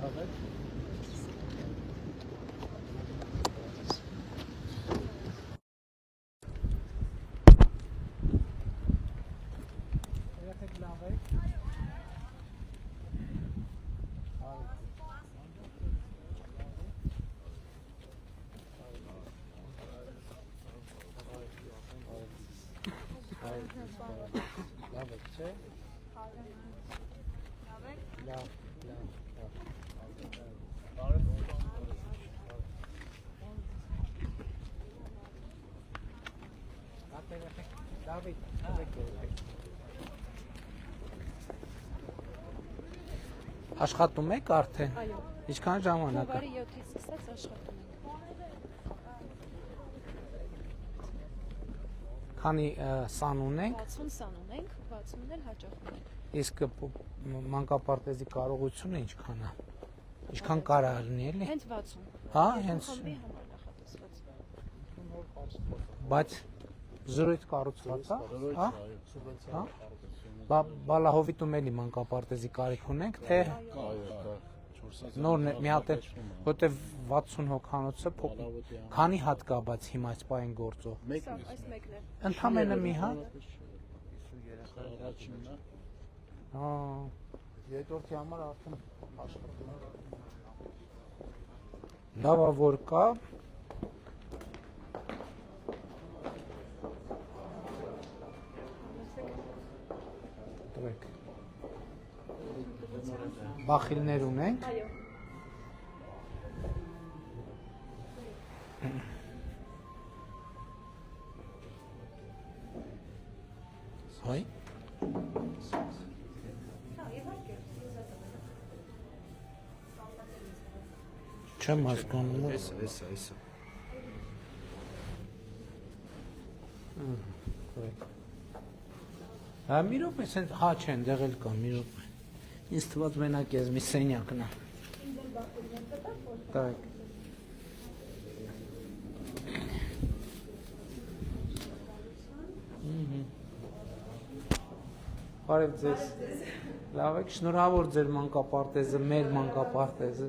Լավ եք, չէ՞։ Լավ։ Դավիթ, աշխատում եք արդեն։ Այո։ Ինչքան ժամանակ է։ Հունվարի 7-ից սկսած աշխատում ենք։ Քանի սան ունենք։ 60 սան ունենք, 60-ն էլ հաճախում ենք։ Իսկ մանկապարտեզի կարողությունը ինչքան է։ Ինչքան կարա լինի, էլի։ Հենց 60։ Հա, հենց։ Խմբի համար նախատեսված։ Բայց զրույց կառուցված է, հա։ Հա։ Բալահովիտում էլի մանկապարտեզի կարիք ունենք, թե նորն մի հատ է, որտեվ 60 հոգանոցը քանի հատ կա, բայց հիմա այս պահին գործող։ Այս մեկն է։ Ընդամենը մի հատ։ Հա։ Երկրորդի համար արդեն աշխատում ենք։ Լավ է որ կա։ Տվեք։ Բախիլներ ունենք։ Այո։ Հայ։ Չեմ հասկանում։ Էսա։ Հա մի րոպե, հա չեն, դեղ էլ կա, մի րոպե։ Ինձ թված մենակ ես մի սենյակն է։ Տակ։ Բարև ձեզ։ Լավ եք, շնորհավոր ձեր մանկապարտեզը, մեր մանկապարտեզը։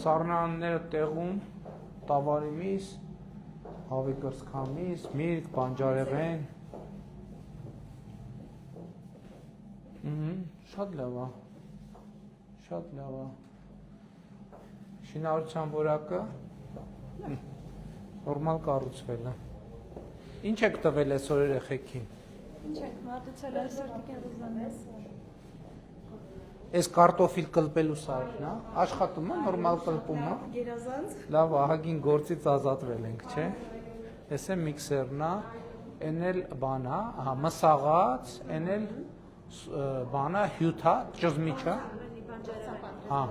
Սառնարանները տեղում, տավարի միս, հավի կրծքամիս, միրգ, բանջարեղեն։ Շատ լավ է։ Շատ լավ է։ Շինարարության որակը նորմալ կառուցվել է։ Ինչ եք տվել այսօր երեխեքին։ Ինչ եք մատուցել այսօր Տիկին Ռուզանես։ Այս կարտոֆիլ կլպելու սարքն է, աշխատում է, նորմալ կլպում է։ Գերազանց։ Լավ, ահագին գործից ազատվել ենք, չէ՞։ Էս է միքսերն է, էն էլ բան է, ահա մսաղած, էն էլ բան է, հյութ է, ճզմիչ է։ Հա։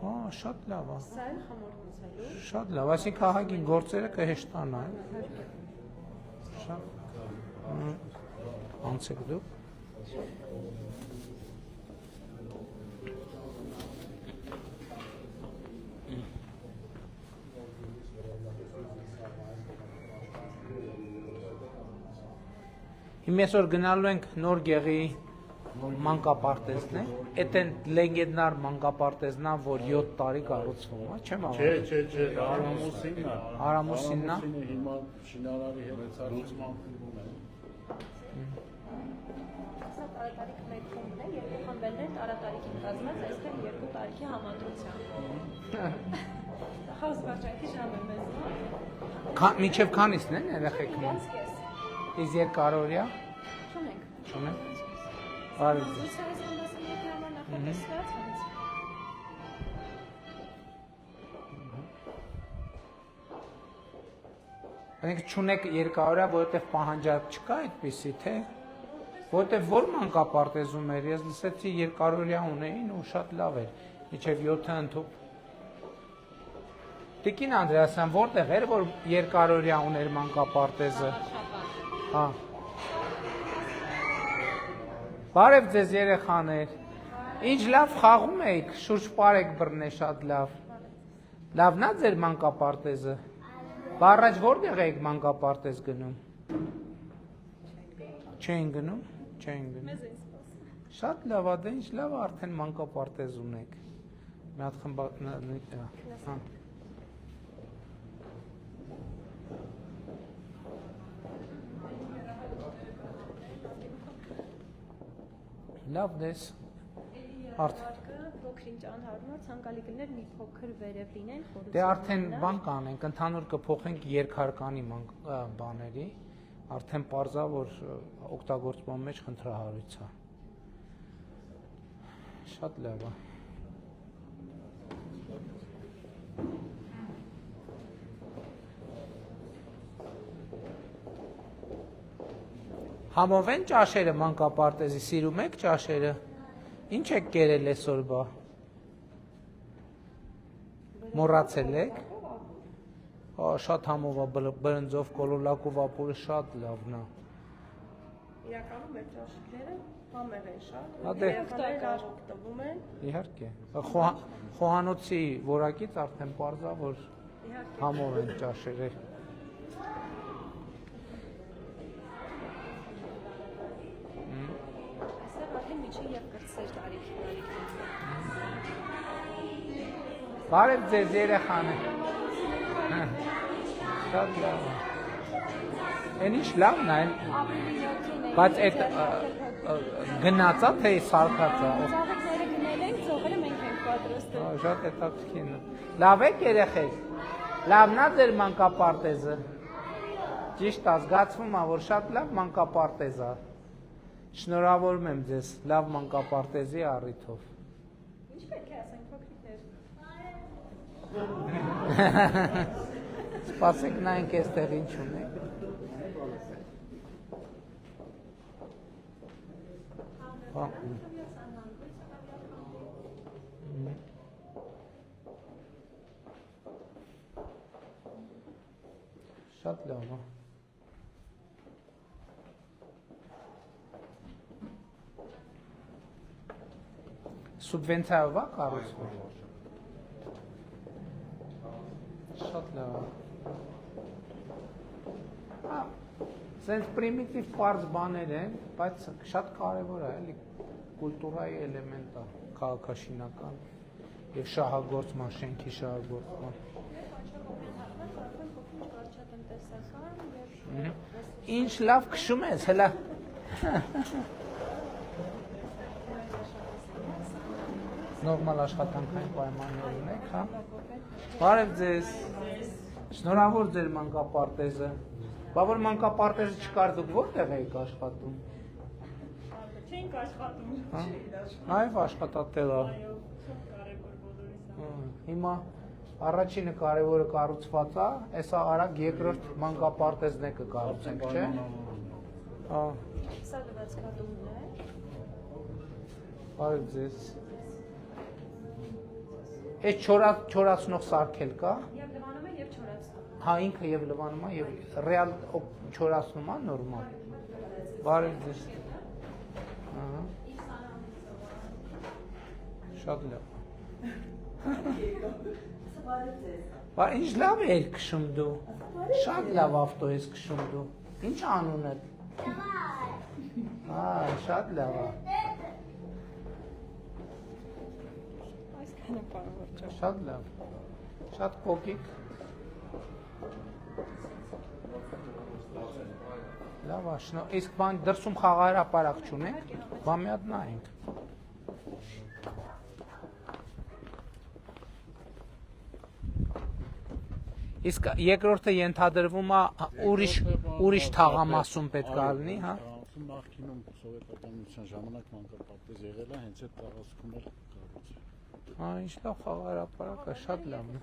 Հա, շատ լավ է։ Սա էլ խմոր մսալու։ Շատ լավ, այսինքն ահագին գործերը կհեշտանա։ Շատ անցեք դուք։ Հիմա այսօր գնալու ենք նոր գեղի մանկապարտեզն է, էդ են լեգենդար մանկապարտեզն է, որ 7 տարի կառուցվում է, չեմ Չէ, Արամուսինն է։ Արամուսինն է։ Հիմա շինարարի հետ լուծման փուլում է։ Սա տարատարիք մեկ խումբն է, երկու խմբերն են տարատարիքին կազմած, այստեղ 2 տարիքի համադրությամբ։ Խաս վարչանքի ժամ է մեզ։ Մինչև քանիսն են երեխեքն են։ Իսկ երկարօրյա։ Չունենք։ Չունենք։ Բարև ձեզ։ Զուցերես համասնյակի համար նախատեսված հենց։ Մենք չունեք երկարօրյա, որովհետև պահանջարկ չկա այդպիսի, թե որովհետև որ մանկապարտեզում էր, ես լսեցի երկարօրյա ունեին ու շատ լավ էր, մինչև 7 ընդհանուր։ Տիկին Անդրեասյան, որտեղ էր, որ երկարօրյա ուներ մանկապարտեզը։ Հա։ Բարև ձեզ երեխաներ։ Ինչ լավ խաղում եք, շուրջ պարեք բռնե շատ լավ։ Լավն է ձեր մանկապարտեզը։ Բա առաջ որտեղ եք մանկապարտեզ գնում։ Չեն գնում, չեն գնում։ Մեզ են սպասում։ Շատ լավ է, դե ինչ լավ է, արդեն մանկապարտեզ ունեք։ Մի հատ խմբ հա։ Լավ դես։ Արդ Փոքրինչ անհարմար ցանկալի կներ մի փոքր վերև լինեն խորություն։ Դե արդեն բան կանենք, ընդհանուր կփոխենք երկհարկանի բաների, արդեն պարզա, որ օգտագործման մեջ խնդրահարույց է։ Շատ լավ է։ Համով են ճաշերը մանկապարտեզի, սիրում եք ճաշերը։ Ինչ եք կերել այսօր բա։ Մոռացել եք։ Շատ համով է բրնձով կոլոլակով ապուրը շատ լավն է։ Իրականում մեր ճաշիկները համեղ են շատ, Հա, դե։ օգտակար օգտվում են։ Իհարկե։ Խոհանոցի որակից արդեն պարզա, որ համով են ճաշերը։ Այսօր արդեն միջին եւ կրտսեր տարիքի։ Բարև ձեզ երեխան է։ Շատ լավ է։ Էն ինչ լավն է, բայց այդ գնացա թե սարքացա։ Ծաղիկները գնել ենք, ծողերը մենք ենք պատրաստել։ Շատ հետաքրքիր է։ Լավ եք երեխեք։ Լավն է ձեր մանկապարտեզը։ Ճիշտ է, զգացվում է, որ շատ լավ մանկապարտեզ է։ Շնորհավորում եմ ձեզ լավ մանկապարտեզի առիթով։ Ինչ պետք է ասենք փոքրիկներ։ Սպասեք նայենք այստեղ ինչ ունենք։ Շատ լավ է։ Սուբվենցիայով է կառուցվում։ Շատ լավ է։ Սենց պրիմիտիվ պարզ բաներ են, բայց շատ կարևոր է, էլի կուլտուրայի էլեմենտ է, քաղաքաշինական եւ շահագործման, շենքի շահագործման։ Ինչ լավ քշում ես, հələ։ Նորմալ աշխատանքային պայմաններ ունեք, հա։ Բարև ձեզ։ Շնորհավոր ձեր մանկապարտեզը։ Բա որ մանկապարտեզը չկար, դուք որտեղ եք աշխատում։ Չենք աշխատում։ Այո, աշխատատեղ է։ Հիմա առաջինը կարևորը կառուցված է, հեսա արագ երկրորդ մանկապարտեզն է կկառուցենք, չէ։ Հա։ Սա լվացքատունն է։ Բարև ձեզ։ Այս չորացնող սարքել կա։ Եվ լվանում է եւ չորացնում։ Հա, ինքը եւ լվանում է եւ ռեալ չորացնում է նորմալ։ Բարև ձեզ։ Ահա։ Շատ լավ։ Բա ինչ լավ է քշում դու։ Շատ լավ ավտո ես քշում դու։ Ինչ անունդ։ Հա, շատ լավ է։ Այսքանը բանավոր չէ։ Շատ լավ։ Շատ կոկիկ։ Լավ է, իսկ բան դրսում խաղահրապարակ չունենք, բա մի հատ նայենք։ Իսկ երկրորդը ենթադրվում է ուրիշ թաղամասում պետք է լինի, հա։ Նախկինում սովետականության ժամանակ մանկապարտեզ եղել է, հենց այդ տարածքում էլ կառուցել։ Հա, ինչ լավ խաղահրապարակ է, շատ լավն է։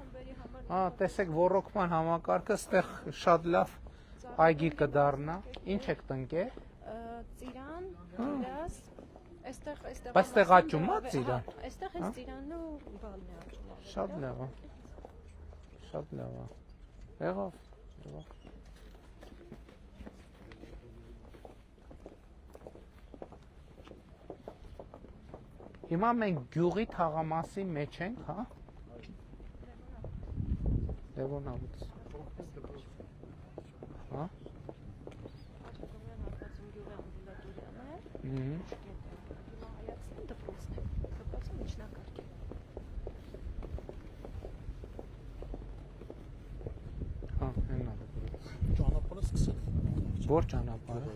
Հա, տեսեք ոռոգման համակարգը ստեղ շատ լավ այգի կդառնա։ Ինչ եք տնկել։ Ծիրան, գրաս, այստեղ Բայց ստեղ աճում է ծիրան։ Այստեղ է ծիրանն ու բալն է աճում։ Շատ լավ է։ Շատ լավ է։ Եղավ։ Հիմա մենք գյուղի թաղամասի մեջ ենք, հա։ Լևոնավից։ Հա։ Որ ճանապարհը։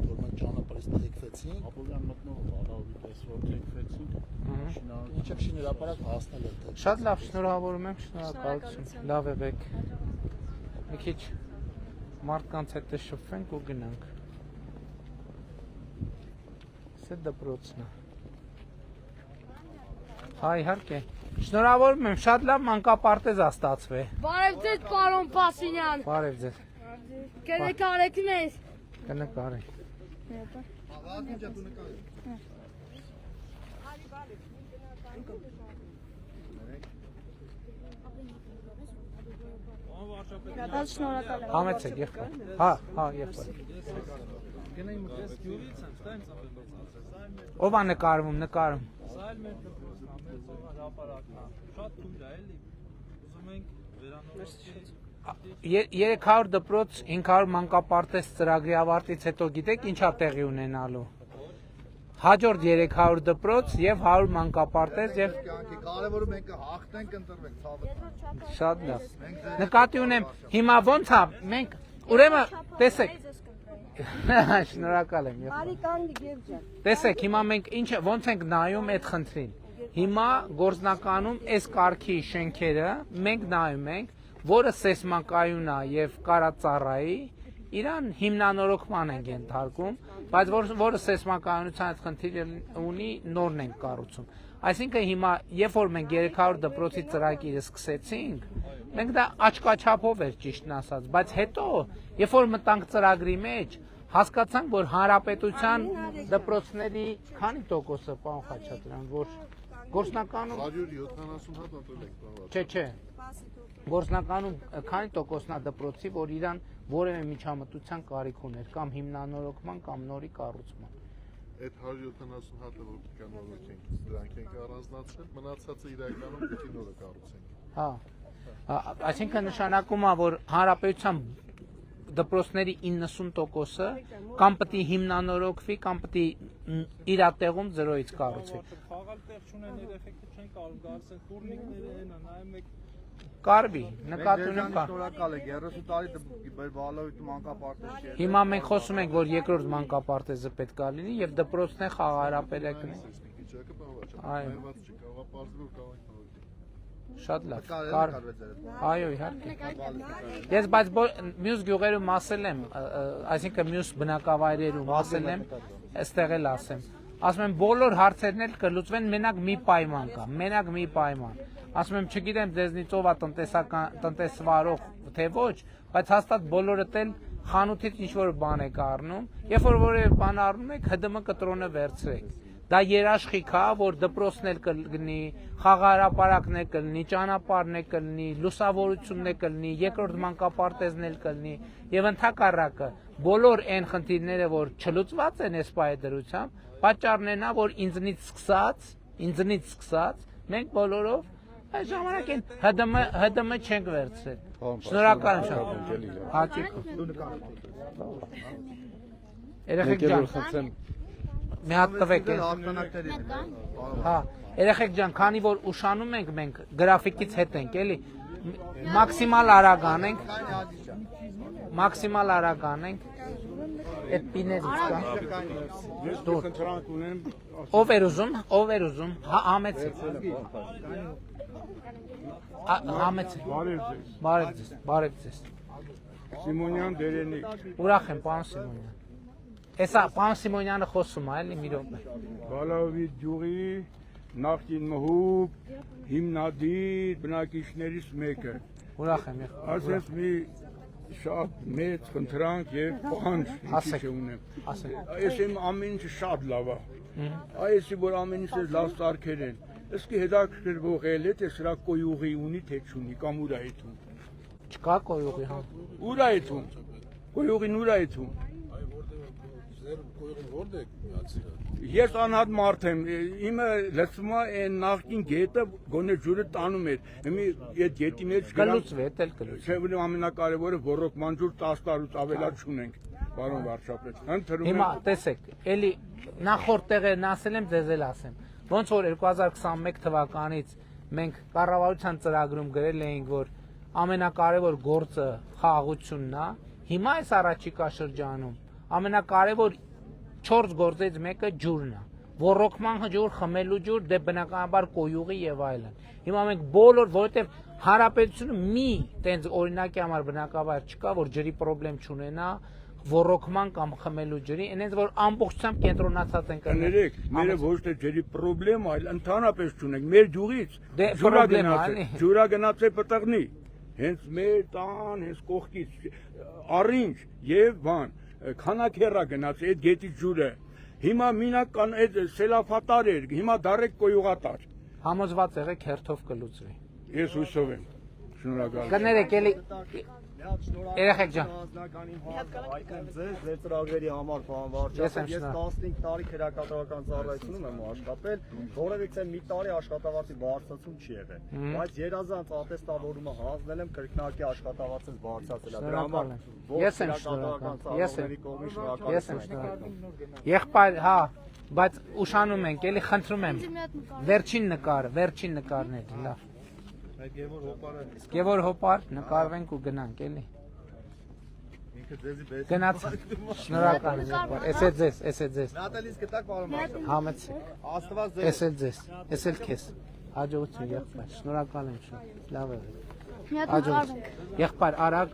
Որ մենք ճանապարհից թեքվեցինք, Ապոլյան մտնող Ալավի պես որ թեքվեցինք, ինչը շինարարապարակ հասնել էր։ Շատ լավ, շնորհավորում եմ, շնորհակալություն։ Լավ եղեք։ Մի քիչ մարդկանց հետ շփվենք ու գնանք։ Սա դպրոցն է։ Հա, իհարկե։ Շնորհավորում եմ, շատ լավ մանկապարտեզ է ստացվել։ Բարև ձեզ, պարոն Փասինյան։ Բարև ձեզ։ Կնկարեք մեզ։ Կնկարենք։ Շատ շնորհակալ եմ։ Համեցեք, եղբայր։ Հա, եղբայր։ Ով է նկարվում, նկարում։ Սա էլ մեր դպրոցն է, մեր ծովան հրապարակն է։ Շատ թույլ է, էլի։ Ուզում ենք վերանորոգել։ 300 դպրոց 500 մանկապարտեզ ծրագրի ավարտից հետո գիտեք ինչա տեղի ունենալու։ Հաջորդ 300 դպրոց եւ 100 մանկապարտեզ եւ Կարևորը մենք հաղթենք, ընտրվենք, ցավը։ շատ լավ։ Նկատի ունեմ, հիմա ոնց է, մենք ուրեմն տեսեք։ Շնորհակալ եմ։ Արի կանգ Գևջան։ Տեսեք, հիմա մենք ինչ ոնց ենք նայում այդ խնդրին։ Հիմա գործնականում այս կարգի շենքերը մենք նայում ենք, որը սեյսմակայուն է եւ կարածառայի, իրան հիմնանորոգման ենք ենթարկում, բայց որը սեյսմակայունության այդ խնդիրը ունի, նորն ենք կառուցում։ Այսինքն հիմա, երբ որ մենք 300 դպրոցի ծրագիրը սկսեցինք, մենք դա աչքաչափով էր ճիշտն ասած, բայց հետո, երբ որ մտանք ծրագրի մեջ, հասկացանք, որ հանրապետության դպրոցների քանի տոկոսը, պարոն Խաչատրյան, որ գործնականում 170 հատ ապրել ենք, բավարար։ Չէ, գործնականում քանի տոկոսն է դպրոցի, որ իրան որևէ միջամտության կարիք ուներ, կամ հիմնանորոգման, կամ նորի կառուցման։ Այդ 170 հատը որ կանոնորոգենք, դրանք ենք առանձնացնել, մնացածը իրականում պիտի նորը կառուցենք։ Հա։ Այսինքն նշանակում է, որ հանրապետության դպրոցների 90%-ը կամ պետք է հիմնանորոգվի, կամ պետք է իր տեղում 0-ից կառուցվի։ Խաղալ տեղ չունեն երեխեքը չեն կարող գալիս են տուրնիկները են, նայում եք Կարվի, նկատի ունեմ կար։ Շնորհակալ եք 30 տարի բալավիտ մանկապարտեզ չէ։ Հիմա մենք խոսում ենք, որ երկրորդ մանկապարտեզը պետք է լինի եւ դպրոցն է խաղահարապետակն է։ Իջակը բավարար։ Այո, Ներված չի, կարող է պարզվել կարող ենք։ շատ լավ։ Այո, իհարկե։ Ես բայց մյուս գյուղերում ասել եմ, այսինքն մյուս բնակավայրերում ասել եմ, այստեղ էլ ասեմ։ Ասում եմ բոլոր հարցերն էլ կլուծվեն, մենակ մի պայման կա, մենակ մի պայման։ Ասում եմ, չգիտեմ ձեզնից ով է տնտեսվարող թե ոչ, բայց հաստատ բոլորդ էլ խանութից ինչ-որ բան եք առնում, երբ որ որևէ բան առնում եք, ՀԴՄ կտրոնը վերցրեք։ Դա երաշխիք է, որ դպրոցն էլ կլինի, խաղահարապարակն էլ կլինի, ճանապարհն էլ կլինի, լուսավորությունն էլ կլինի, երկրորդ մանկապարտեզն էլ կլինի, եւ ընդհակառակը բոլոր այն խնդիրները, որ չլուծված են այս պայդրությամբ, պատճառն է նա, որ ինձնից սկսած, մենք բոլորով այս ժամանակին ՀԴՄ չենք վերցրել։ Շնորհակալ եմ։ Հաճույք։ Երեխեք ջան, մի հատ տվեք։ Հա, երեխեք ջան, քանի որ ուշանում ենք մենք, գրաֆիկից հետ ենք, էլի, մաքսիմալ արագ անենք։ Մաքսիմալ արագ անենք։ Այդ պիներից կա։ Ես խնդրանք ունեմ, Ով էր ուզում, համեցեք։ Համեցեք։ Բարև ձեզ։ Սիմոնյան Դերենիկ։ Ուրախ եմ, պարոն Սիմոնյան։ Էսա պարոն Սիմոնյանը խոսում է, էլի մի րոպե։ Բալավիտ գյուղի նախկին մհուկ հիմնադիր բնակիչներից մեկը։ Ուրախ եմ եղել։ Ասես մի շատ մեծ խնդրանք եւ պահանջ Ասեք։ ունեմ։ Ասեք։ Այս իմ ամեն ինչը շատ լավ է։ Այսի որ ամեն ինչը լավ սարքեր են։ Իսկ հետաքրքրվող էլ է թե սրա կոյուղի ունի թե չունի կամ ուր է այդում։ Չկա կոյուղի, հա։ Ուր է այդում։ Կոյուղին ուր է այդում։ Ես անհատ մարդ եմ, իմը լսում է այն նախկին գետը գոնե ջուրը տանում էր։ Հիմա այդ գետի մեջ Կլուծվի, էլ կլուծվի։ Չէ, որ ամենակարևորը ոռոգման ջուր 10 տարուց ավելա չունենք, պարոն վարչապետ։ Ընտրում Հիմա տեսեք, էլի նախորդ տեղերն ասել եմ, ձեզ էլ ասեմ։ Ոնց որ 2021 թվականից մենք կառավարության ծրագրում գրել էինք, որ ամենակարևոր գործը խաղաղությունն է, Հիմա այս առաջիկա շրջանում ամենակարևոր 4 գործից մեկը ջուրն է։ Ոռոգման ջուր, խմելու ջուր, դե բնականաբար կոյուղի եւ այլն։ Հիմա մենք բոլոր, որովհետեւ հանրապետությունը մի տենց օրինակի համար բնակավայր չկա, որ ջրի խնդրեմ չունենա, ոռոգման կամ խմելու ջրի, այնպես որ ամբողջությամբ կենտրոնացած են կներեք, մերը ոչ թե ջրի խնդրեմ, այլ ընդհանրապես չունենք։ Մեր ջուղից ջուրա գնաց է պտղնի։ Հենց մեր տան, հենց կողքից առինջ եւ բան, քանակերա գնաց այդ գետի ջուրը։ Հիմա մինակ կան այդ սելաֆատար էր, հիմա դարեք կոյուղատար։ Համոզված եղեք հերթով կլուծվի։ Ես հույսով եմ։ Շնորհակալ։ Կներեք, էլի երեխեք ջան։ Այդտեղ ձեր ծրագրերի համար պարոն վարչապետ, ես 15 տարի քրեակատարական ծառայությունում եմ աշխատել, որևէ մի տարի աշխատավարձի բարձրացում չի եղել, բայց երազանց ատեստավորումը հանձնել եմ կրկնակի աշխատավարձից բարձրացել է։ Դրա համար Ես եմ շնորհակալ։ Ես եմ շնորհակալ։ Եղբայր, հա, բայց ուշանում ենք, էլի խնդրում եմ։ Վերջին նկարն է, լավ։ Գևոր հոպար նկարվենք ու գնանք, էլի։ ինքը ձեզի բես։ Գնաց։ Շնորհակալ եմ, հոպար։ Էս է ձեզ։ Նատալիս գտակ պարոն վարչապետ։ Համեցեք։ Աստված ձեզ։ Էս է ձեզ։ Էս էլ քեզ։ Հաջողություն եղբայր։ Շնորհակալ եմ շատ։ Լավ է։ Մի հատ նկարվենք։ Եղբայր, արագ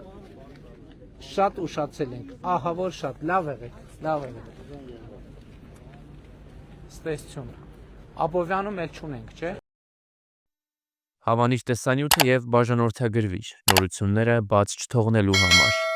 շատ ուշացել ենք։ Ահա որ շատ լավ եղեք, լավ եղեք։ Ստեսություն։ Աբովյանում էլ չունենք, չէ՞։ Հավանիչ տեսանյութ եւ բաժանորդագրվիչ նորությունները բաց չթողնելու համար